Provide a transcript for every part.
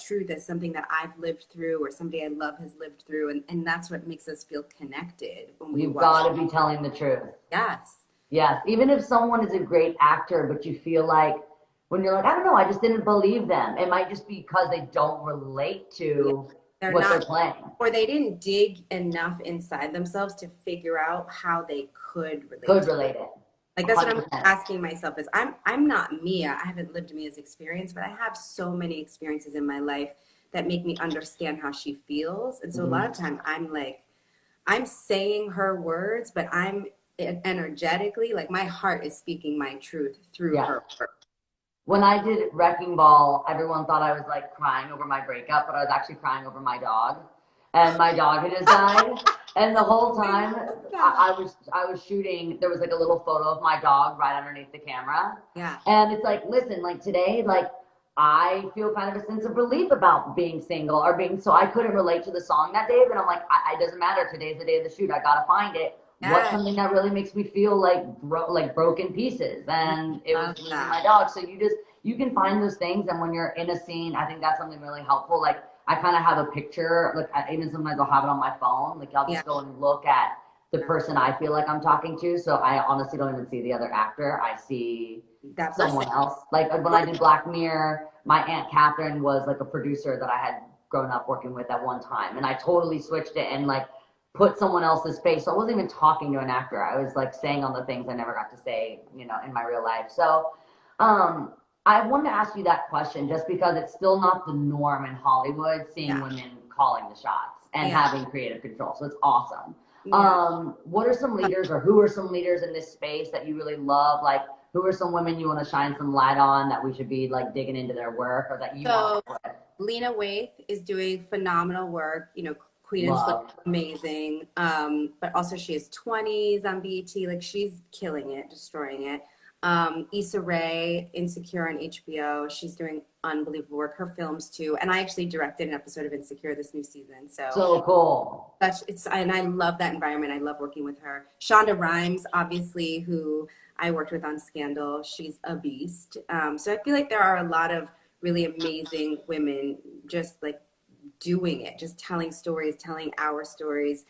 truth as something that I've lived through or somebody I love has lived through. And that's what makes us feel connected when we You've watch. got to be telling the truth. Yes. Yes. Even if someone is a great actor, but you feel like when you're like, I don't know, I just didn't believe them. It might just be because they don't relate Yeah. to They're what they're not, playing. or they didn't dig enough inside themselves to figure out how they could relate Could to relate it. like that's what I'm 100%. asking myself is I'm not Mia. I haven't lived Mia's experience, but I have so many experiences in my life that make me understand how she feels. And so a lot of time I'm like, I'm saying her words, but I'm energetically like my heart is speaking my truth through Yeah. her words. When I did Wrecking Ball, everyone thought I was like crying over my breakup, but I was actually crying over my dog. And my dog had just died. And the whole time I was shooting, there was like a little photo of my dog right underneath the camera. Yeah. And it's like, listen, like today, like I feel kind of a sense of relief about being single or being, so I couldn't relate to the song that day, but I'm like, it doesn't matter. Today's the day of the shoot. I gotta find it. What's something that really makes me feel like broken pieces? And it was losing my dog. So you can find those things. And when you're in a scene, I think that's something really helpful. Like I kind of have a picture, like even sometimes I'll have it on my phone. Like I'll just go and look at the person I feel like I'm talking to. So I honestly don't even see the other actor. I see someone else. Like when I did Black Mirror, my Aunt Catherine was like a producer that I had grown up working with at one time. And I totally switched it and like put someone else's face. So I wasn't even talking to an actor. I was like saying all the things I never got to say, you know, in my real life. So I wanted to ask you that question just because it's still not the norm in Hollywood, seeing women calling the shots and having creative control. So it's awesome. What are some leaders or who are some leaders in this space that you really love? Like who are some women you want to shine some light on that we should be like digging into their work or that you want to work with? Lena Waithe is doing phenomenal work, you know, Queen and Slim, amazing. But also she has 20s on BET, like she's killing it, destroying it. Issa Rae, Insecure on HBO, she's doing unbelievable work. Her films too, and I actually directed an episode of Insecure this new season. So cool. And I love that environment. I love working with her. Shonda Rhimes, obviously, who I worked with on Scandal, she's a beast. So I feel like there are a lot of really amazing women just like doing it, just telling stories, telling our stories.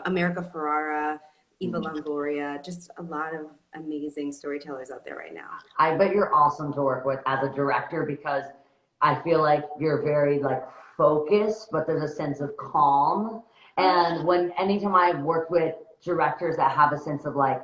America Ferrara, Eva Longoria, just a lot of amazing storytellers out there right now. I bet you're awesome to work with as a director because I feel like you're very like focused, but there's a sense of calm. And anytime I've worked with directors that have a sense of like,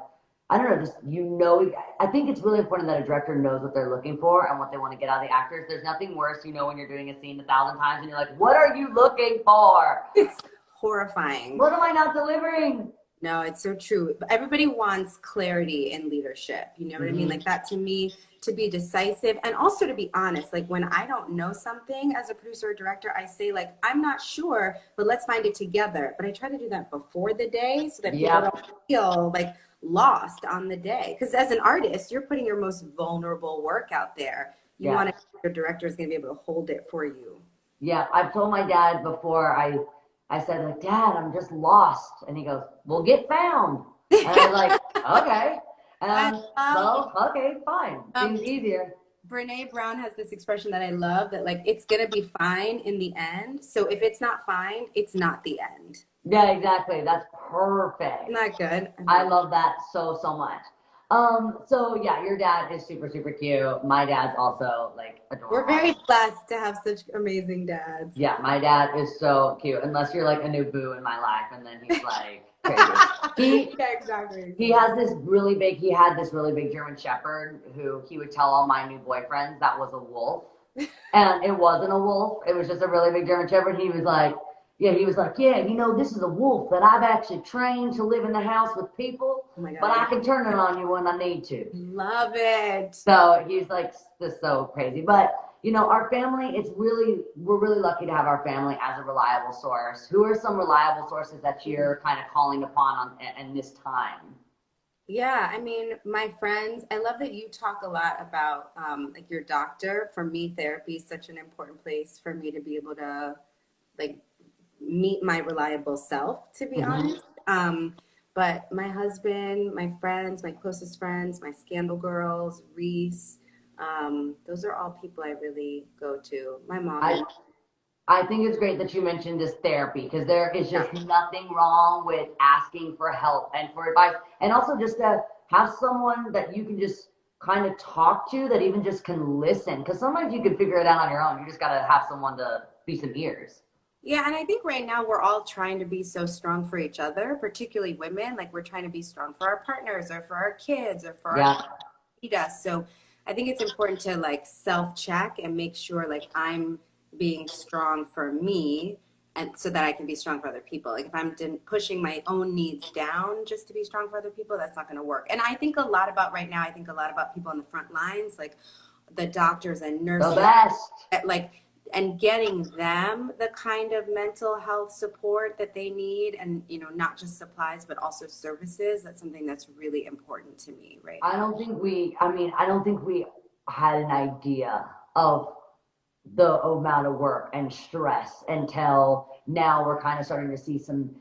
I don't know, just, you know, I think it's really important that a director knows what they're looking for and what they want to get out of the actors. There's nothing worse, you know, when you're doing a scene 1,000 times and you're like, what are you looking for? It's horrifying. What am I not delivering? No, it's so true. Everybody wants clarity in leadership. You know what I mean? Like that to me, to be decisive and also to be honest. Like when I don't know something as a producer or director, I say like, I'm not sure, but let's find it together. But I try to do that before the day so that people don't feel like lost on the day. Because as an artist, you're putting your most vulnerable work out there. You want to, your director is going to be able to hold it for you. Yeah, I've told my dad before, I said, like, Dad, I'm just lost. And he goes, well, get found. And I was like, okay. Well, okay, fine. Seems easier. Brene Brown has this expression that I love that like, it's going to be fine in the end. So if it's not fine, it's not the end. Yeah, exactly. That's perfect. Isn't that good? I love that so much. So yeah, your dad is super, super cute. My dad's also like adorable. We're very blessed to have such amazing dads. Yeah, my dad is so cute. Unless you're like a new boo in my life, and then he's like crazy. Yeah, exactly. He had this really big German Shepherd who he would tell all my new boyfriends that was a wolf. And it wasn't a wolf. It was just a really big German Shepherd. He was like, yeah, you know, this is a wolf that I've actually trained to live in the house with people, but I can turn it on you when I need to. Love it. So he's like, this so crazy. But, you know, our family, we're really lucky to have our family as a reliable source. Who are some reliable sources that you're kind of calling upon in this time? Yeah, I mean, my friends, I love that you talk a lot about like your doctor. For me, therapy is such an important place for me to be able to like meet my reliable self, to be honest. But my husband, my friends, my closest friends, my Scandal girls, Reese, those are all people I really go to. My mom. I think it's great that you mentioned this therapy, because there is just nothing wrong with asking for help and for advice, and also just to have someone that you can just kind of talk to, that even just can listen, because sometimes you can figure it out on your own. You just got to have someone to be some ears. Yeah, and I think right now we're all trying to be so strong for each other, particularly women. Like we're trying to be strong for our partners or for our kids or for Yeah. our feed us. So I think it's important to like self-check and make sure like I'm being strong for me and so that I can be strong for other people. Like if I'm pushing my own needs down just to be strong for other people, that's not going to work. And I think a lot about right now, I think a lot about people on the front lines, like the doctors and The nurses, best. like and getting them the kind of mental health support that they need, and you know, not just supplies but also services. That's something that's really important to me right I now. don't think we, I mean, I don't think we had an idea of the amount of work and stress until now. We're kind of starting to see some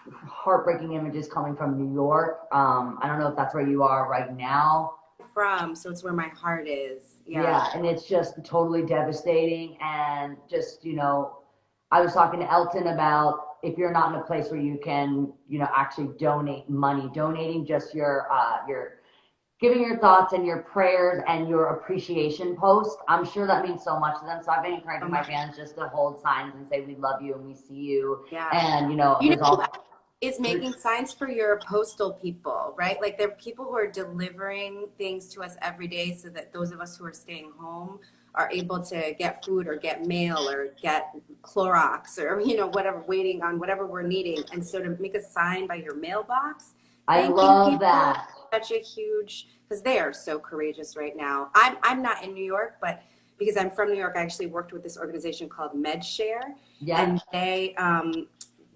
heartbreaking images coming from New York. I don't know if that's where you are right now. From, so it's where my heart is. Yeah. Yeah, and it's just totally devastating. And just, you know, I was talking to Elton about, if you're not in a place where you can, you know, actually donate money, donating just your giving your thoughts and your prayers and your appreciation post. I'm sure that means so much to them. So I've been encouraging my fans just to hold signs and say, we love you and we see you. Yeah. And, you know, You there's know who all. is making signs for your postal people, right? Like there are people who are delivering things to us every day so that those of us who are staying home are able to get food or get mail or get Clorox or, you know, whatever, waiting on whatever we're needing. And so to make a sign by your mailbox, I thanking love people, that. such a huge, because they are so courageous right now. I'm not in New York, but because I'm from New York, I actually worked with this organization called MedShare. Yeah. And they,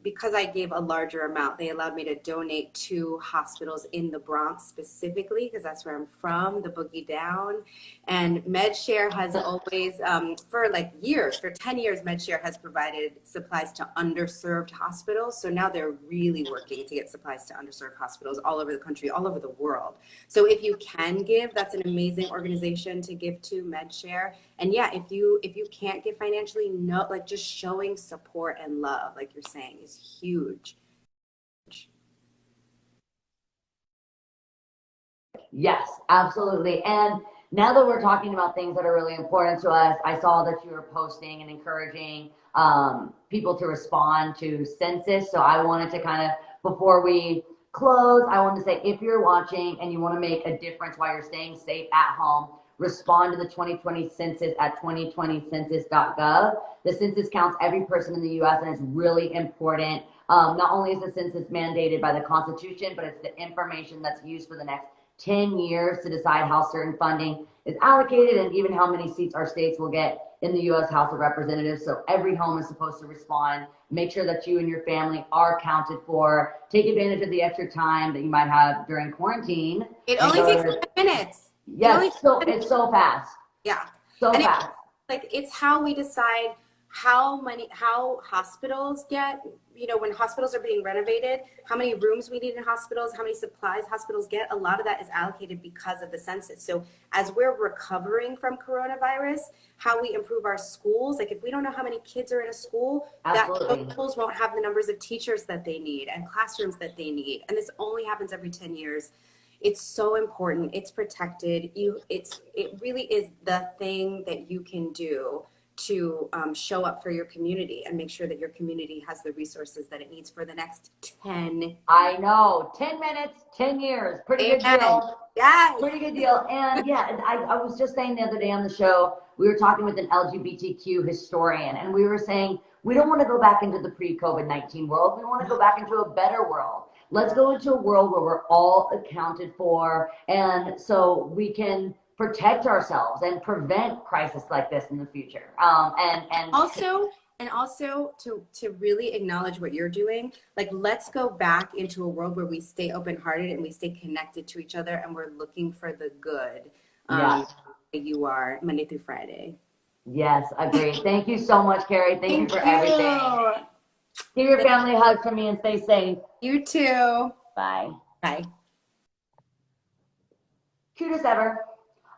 because I gave a larger amount, they allowed me to donate to hospitals in the Bronx specifically, because that's where I'm from, the Boogie Down. And MedShare has always, for like years, for 10 years, MedShare has provided supplies to underserved hospitals. So now they're really working to get supplies to underserved hospitals all over the country, all over the world. So if you can give, that's an amazing organization to give to, MedShare. And yeah, if you can't give financially, no, like just showing support and love, like you're saying, is huge. Yes, absolutely. And now that we're talking about things that are really important to us, I saw that you were posting and encouraging people to respond to census. So I wanted to kind of, before we close, I wanted to say, if you're watching and you want to make a difference while you're staying safe at home, respond to the 2020 census at 2020census.gov. The census counts every person in the U.S. and it's really important. Not only is the census mandated by the Constitution, but it's the information that's used for the next 10 years to decide how certain funding is allocated and even how many seats our states will get in the U.S. House of Representatives. So every home is supposed to respond. Make sure that you and your family are accounted for. Take advantage of the extra time that you might have during quarantine. It only takes 5 minutes. Yes, so it's so fast. Yeah. So And fast. it's how we decide how hospitals get, you know, when hospitals are being renovated, how many rooms we need in hospitals, how many supplies hospitals get. A lot of that is allocated because of the census. So as we're recovering from coronavirus, how we improve our schools, like if we don't know how many kids are in a school, Absolutely. that schools won't have the numbers of teachers that they need and classrooms that they need. And this only happens every 10 years. It's so important. It's protected. It really is the thing that you can do to show up for your community and make sure that your community has the resources that it needs for the next 10. I know, 10 minutes, 10 years, pretty good deal. Yes. Pretty good deal. And yeah, I was just saying the other day on the show, we were talking with an LGBTQ historian, and we were saying, we don't want to go back into the pre-COVID-19 world. We want to go back into a better world. Let's go into a world where we're all accounted for, and so we can protect ourselves and prevent crisis like this in the future. And also to really acknowledge what you're doing, like let's go back into a world where we stay open-hearted and we stay connected to each other and we're looking for the good. Yes. You are Monday through Friday. Yes, agreed. Thank you so much, Kerry. Thank you for everything. Give your family a hug from me and stay safe. You too. Bye. Bye. Cutest ever.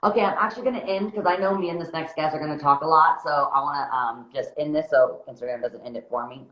Okay, I'm actually going to end because I know me and this next guest are going to talk a lot. So I want to just end this so Instagram doesn't end it for me.